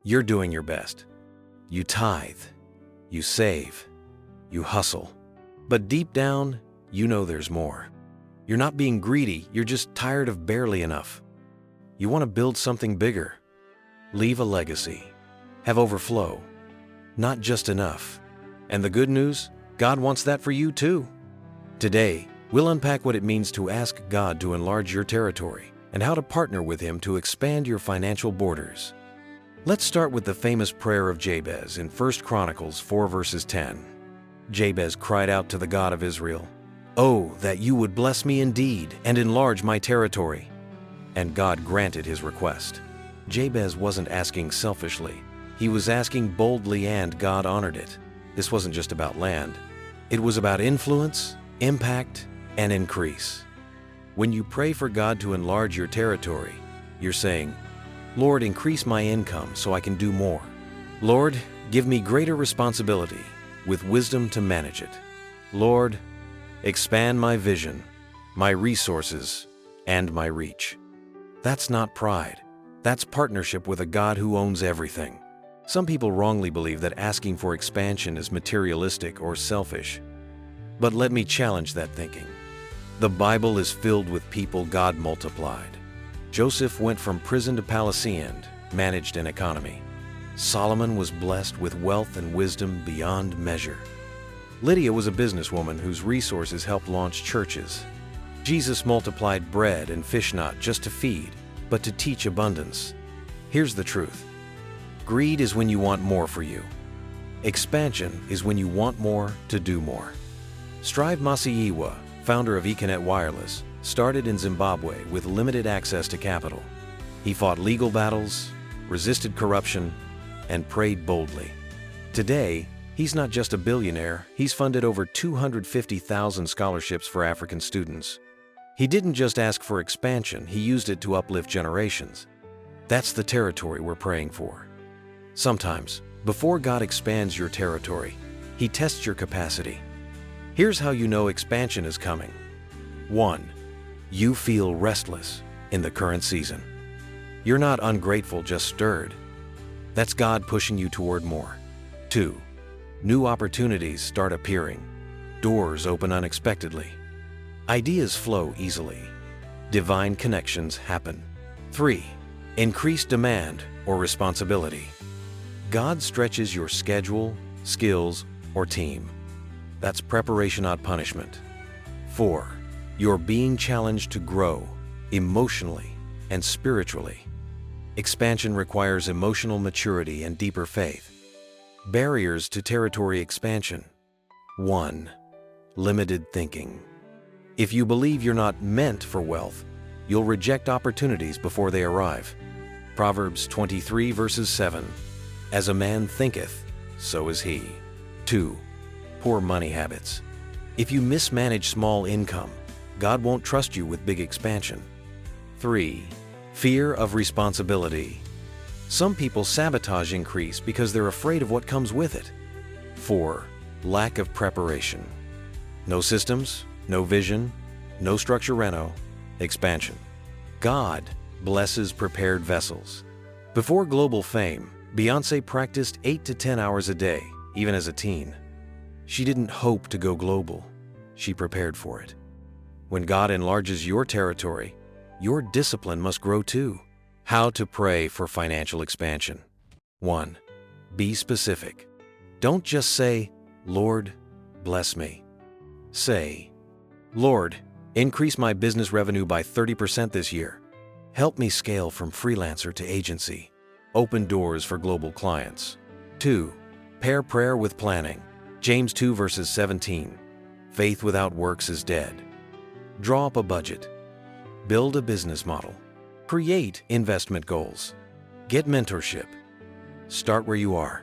You're doing your best. You tithe, you save, you hustle. But deep down, you know there's more. You're not being greedy, you're just tired of barely enough. You want to build something bigger. Leave a legacy. Have overflow. Not just enough. And the good news, God wants that for you too. Today, we'll unpack what it means to ask God to enlarge your territory and how to partner with Him to expand your financial borders. Let's start with the famous prayer of Jabez in 1 Chronicles 4 verses 10. Jabez cried out to the God of Israel, "Oh, that you would bless me indeed and enlarge my territory." And God granted his request. Jabez wasn't asking selfishly. He was asking boldly, and God honored it. This wasn't just about land. It was about influence, impact, and increase. When you pray for God to enlarge your territory, you're saying, "Lord, increase my income so I can do more. Lord, give me greater responsibility with wisdom to manage it. Lord, expand my vision, my resources, and my reach." That's not pride. That's partnership with a God who owns everything. Some people wrongly believe that asking for expansion is materialistic or selfish. But let me challenge that thinking. The Bible is filled with people God multiplied. Joseph went from prison to palace and managed an economy. Solomon was blessed with wealth and wisdom beyond measure. Lydia was a businesswoman whose resources helped launch churches. Jesus multiplied bread and fish not just to feed, but to teach abundance. Here's the truth. Greed is when you want more for you. Expansion is when you want more to do more. Strive Masiyiwa, founder of Econet Wireless, started in Zimbabwe with limited access to capital. He fought legal battles, resisted corruption, and prayed boldly. Today, he's not just a billionaire, he's funded over 250,000 scholarships for African students. He didn't just ask for expansion, he used it to uplift generations. That's the territory we're praying for. Sometimes, before God expands your territory, He tests your capacity. Here's how you know expansion is coming. 1. You feel restless in the current season. You're not ungrateful, just stirred. That's God pushing you toward more. 2. New opportunities start appearing. Doors open unexpectedly. Ideas flow easily. Divine connections happen. 3. Increased demand or responsibility. God stretches your schedule, skills, or team. That's preparation, not punishment. 4. You're being challenged to grow emotionally and spiritually. Expansion requires emotional maturity and deeper faith. Barriers to territory expansion. 1. Limited thinking. If you believe you're not meant for wealth, you'll reject opportunities before they arrive. Proverbs 23 verses 7. As a man thinketh, so is he. 2. Poor money habits. If you mismanage small income, God won't trust you with big expansion. 3. Fear of responsibility. Some people sabotage increase because they're afraid of what comes with it. 4. Lack of preparation. No systems, no vision, no structure reno, expansion. God blesses prepared vessels. Before global fame, Beyoncé practiced 8 to 10 hours a day, even as a teen. She didn't hope to go global. She prepared for it. When God enlarges your territory, your discipline must grow too. How to pray for financial expansion. 1. Be specific. Don't just say, "Lord, bless me." Say, "Lord, increase my business revenue by 30% this year. Help me scale from freelancer to agency. Open doors for global clients." 2. Pair prayer with planning. James 2 verses 17. Faith without works is dead. Draw up a budget. Build a business model. Create investment goals. Get mentorship. Start where you are.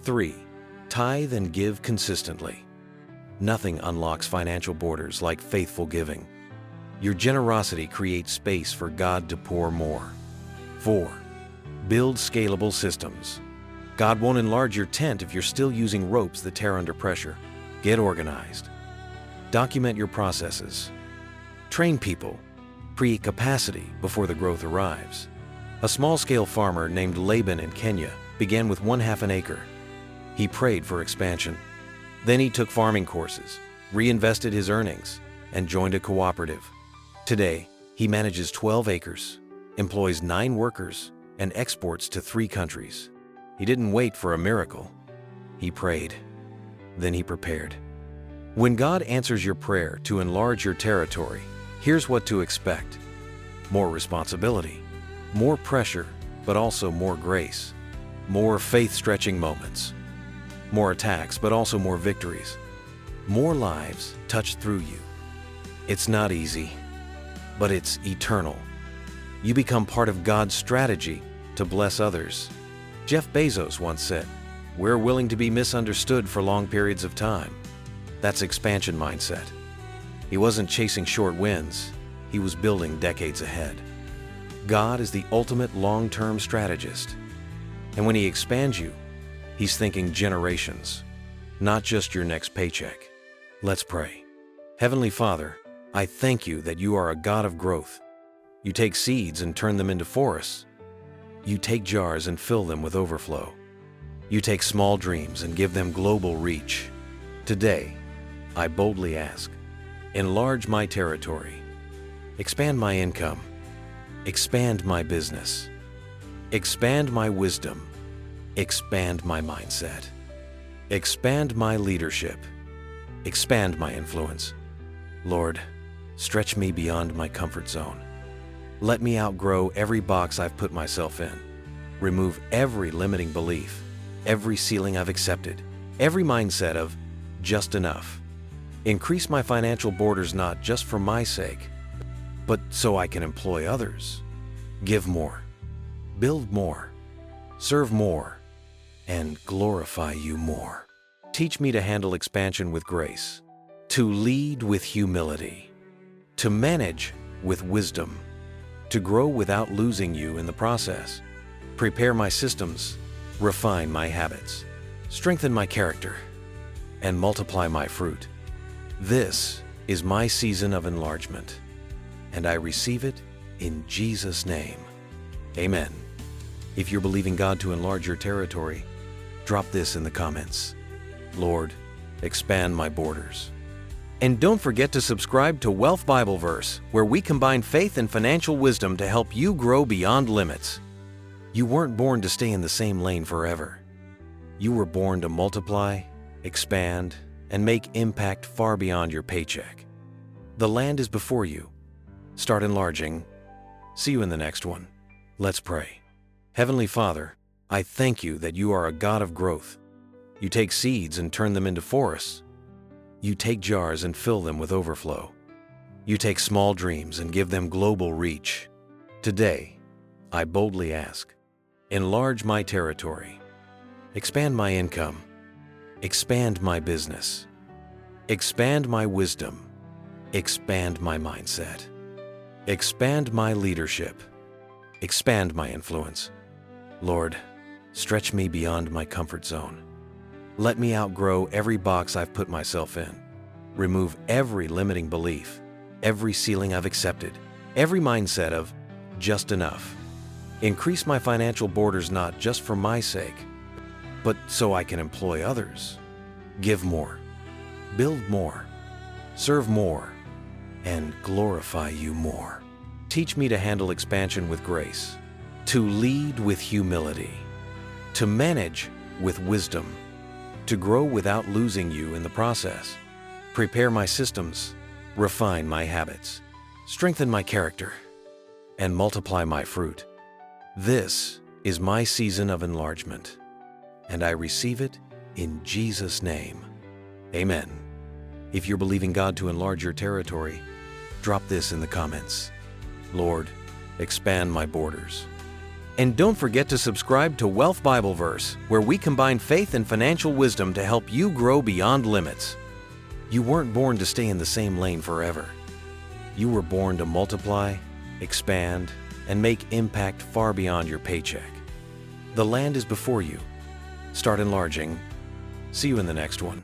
3. Tithe and give consistently. Nothing unlocks financial borders like faithful giving. Your generosity creates space for God to pour more. 4. Build scalable systems. God won't enlarge your tent if you're still using ropes that tear under pressure. Get organized. Document your processes. Train people. Create capacity before the growth arrives. A small-scale farmer named Laban in Kenya began with 1/2 an acre. He prayed for expansion. Then he took farming courses, reinvested his earnings, and joined a cooperative. Today, he manages 12 acres, employs 9 workers, and exports to 3 countries. He didn't wait for a miracle. He prayed. Then he prepared. When God answers your prayer to enlarge your territory, here's what to expect: more responsibility, more pressure, but also more grace, more faith-stretching moments, more attacks, but also more victories, more lives touched through you. It's not easy, but it's eternal. You become part of God's strategy to bless others. Jeff Bezos once said, "We're willing to be misunderstood for long periods of time." That's expansion mindset. He wasn't chasing short wins. He was building decades ahead. God is the ultimate long-term strategist. And when He expands you, He's thinking generations, not just your next paycheck. Let's pray. Heavenly Father, I thank You that You are a God of growth. You take seeds and turn them into forests. You take jars and fill them with overflow. You take small dreams and give them global reach. Today, I boldly ask, enlarge my territory, expand my income, expand my business, expand my wisdom, expand my mindset, expand my leadership, expand my influence. Lord, stretch me beyond my comfort zone. Let me outgrow every box I've put myself in. Remove every limiting belief, every ceiling I've accepted, every mindset of just enough. Increase my financial borders not just for my sake, but so I can employ others. Give more, build more, serve more, and glorify You more. Teach me to handle expansion with grace, to lead with humility, to manage with wisdom, to grow without losing You in the process. Prepare my systems, refine my habits, strengthen my character, and multiply my fruit. This is my season of enlargement, and I receive it in Jesus' name. Amen. If you're believing God to enlarge your territory, drop this in the comments. Lord, expand my borders. And don't forget to subscribe to Wealth Bible Verse, where we combine faith and financial wisdom to help you grow beyond limits. You weren't born to stay in the same lane forever. You were born to multiply, expand, and make impact far beyond your paycheck. The land is before you. Start enlarging. See you in the next one. Let's pray. Heavenly Father, I thank You that You are a God of growth. You take seeds and turn them into forests. You take jars and fill them with overflow. You take small dreams and give them global reach. Today, I boldly ask, enlarge my territory, expand my income, expand my business, expand my wisdom, expand my mindset, expand my leadership, expand my influence. Lord, stretch me beyond my comfort zone. Let me outgrow every box I've put myself in. Remove every limiting belief, every ceiling I've accepted, every mindset of just enough. Increase my financial borders not just for my sake, but so I can employ others. Give more, build more, serve more, and glorify You more. Teach me to handle expansion with grace, to lead with humility, to manage with wisdom, to grow without losing You in the process. Prepare my systems, refine my habits, strengthen my character, and multiply my fruit. This is my season of enlargement, and I receive it in Jesus' name. Amen. If you're believing God to enlarge your territory, drop this in the comments. Lord, expand my borders. And don't forget to subscribe to Wealth Bible Verse, where we combine faith and financial wisdom to help you grow beyond limits. You weren't born to stay in the same lane forever. You were born to multiply, expand, and make impact far beyond your paycheck. The land is before you. Start enlarging. See you in the next one.